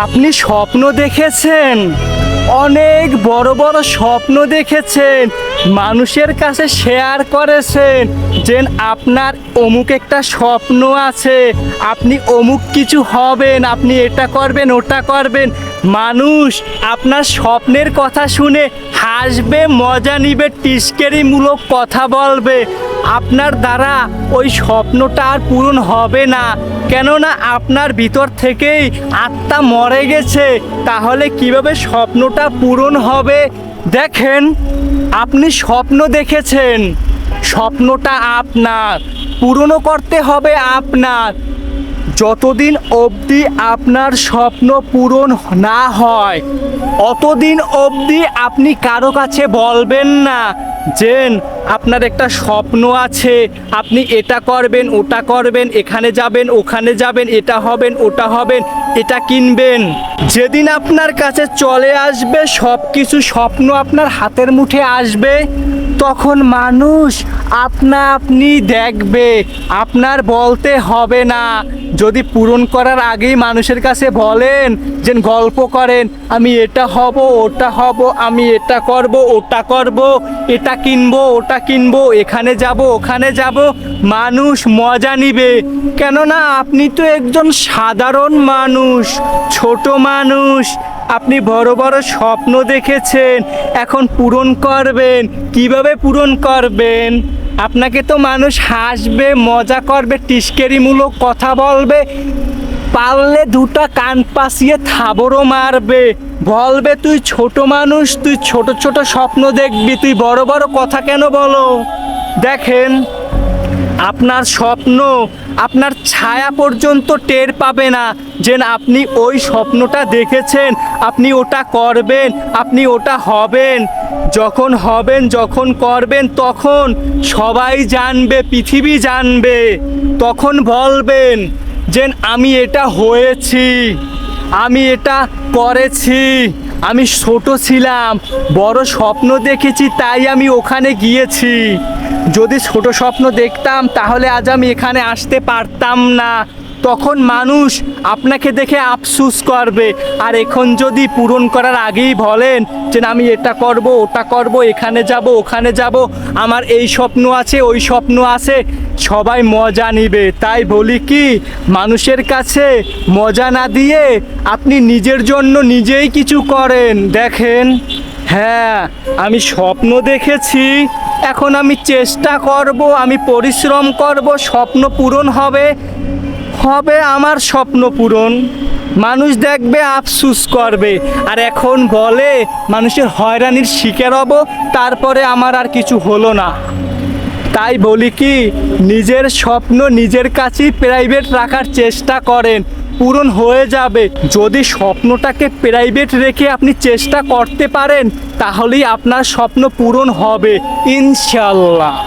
আপনি স্বপ্ন দেখেছেন, অনেক বড় বড় স্বপ্ন দেখেছেন, মানুষের কাছে শেয়ার করেছেন যে আপনার অমুক একটা স্বপ্ন আছে, আপনি অমুক কিছু হবেন, আপনি এটা করবেন ওটা করবেন। মানুষ আপনার স্বপ্নের কথা শুনে হাসবে, মজা নিবে, টিস্কেরিমূলক কথা বলবে। আপনার দ্বারা ওই স্বপ্নটা আর পূরণ হবে না, কেননা আপনার ভিতর থেকেই আত্মা মরে গেছে। তাহলে কিভাবে স্বপ্নটা পূরণ হবে? দেখেন, আপনি স্বপ্ন দেখেছেন, স্বপ্নটা আপনার, পূরণও করতে হবে আপনার। যতদিন অবধি আপনার স্বপ্ন পূরণ না হয়, অতদিন অবধি আপনি কারো কাছে বলবেন না যে আপনার একটা স্বপ্ন আছে, আপনি এটা করবেন ওটা করবেন, এখানে যাবেন ওখানে যাবেন, এটা হবেন ওটা হবেন, এটা কিনবেন। যেদিন আপনার কাছে চলে আসবে সব কিছু, স্বপ্ন আপনার হাতের মুঠে আসবে, তখন মানুষ আপনি দেখবে, আপনার বলতে হবে না। যদি পূরণ করার আগেই মানুষের কাছে বলেন, যে গল্প করেন, আমি এটা হব ওটা হব, আমি এটা করব ওটা করব, এটা কিনবো ওটা কিনবো, এখানে যাব ওখানে যাব, মানুষ মজা নিবে। কেননা আপনি তো একজন সাধারণ মানুষ, ছোট মানুষ। আপনি বড় বড় স্বপ্ন দেখেছেন, এখন পূরণ করবেন। কিভাবে পূরণ করবেন? আপনাকে তো মানুষ হাসবে, মজা করবে, টিস্কেরিমূলক কথা বলবে, পারলে দুটা কান পাশিয়ে থাবড়ও মারবে, বলবে তুই ছোট মানুষ, তুই ছোট ছোট স্বপ্ন দেখবি, তুই বড় বড় কথা কেন বলো? দেখেন, আপনার স্বপ্ন আপনার ছায়া পর্যন্ত টের পাবে না যে আপনি ওই স্বপ্নটা দেখেছেন, আপনি ওটা করবেন, আপনি ওটা হবেন। যখন হবেন, যখন করবেন, তখন সবাই জানবে, পৃথিবী জানবে। তখন বলবেন যে আমি এটা হয়েছি, আমি এটা করেছি, আমি ছোট ছিলাম, বড় স্বপ্ন দেখেছি, তাই আমি ওখানে গিয়েছি। যদি ছোট স্বপ্ন দেখতাম তাহলে আজ আমি এখানে আসতে পারতাম না। তখন মানুষ আপনাকে দেখে আফসোস করবে। আর এখন যদি পূরণ করার আগেই বলেন যে আমি এটা করব ওটা করব, এখানে যাব ওখানে যাব, আমার এই স্বপ্ন আছে ওই স্বপ্ন আছে, সবাই মজা নিবে। তাই বলি কি, মানুষের কাছে মজা না দিয়ে আপনি নিজের জন্য নিজেই কিছু করেন। দেখেন, হ্যাঁ, আমি স্বপ্ন দেখেছি, এখন আমি চেষ্টা করব, আমি পরিশ্রম করব, স্বপ্ন পূরণ হবে, হবে আমার স্বপ্ন পূরণ। মানুষ দেখবে, আফসোস করবে। আর এখন বলে মানুষের হয়রানির শিকার হব, তারপরে আমার আর কিছু হলো না। তাই বলি কি, নিজের স্বপ্ন নিজের কাছেই প্রাইভেট রাখার চেষ্টা করেন, পূরণ হয়ে যাবে। যদি স্বপ্নটাকে প্রাইভেট রেখে আপনি চেষ্টা করতে পারেন, তাহলেই আপনার স্বপ্ন পূরণ হবে ইনশাল্লাহ।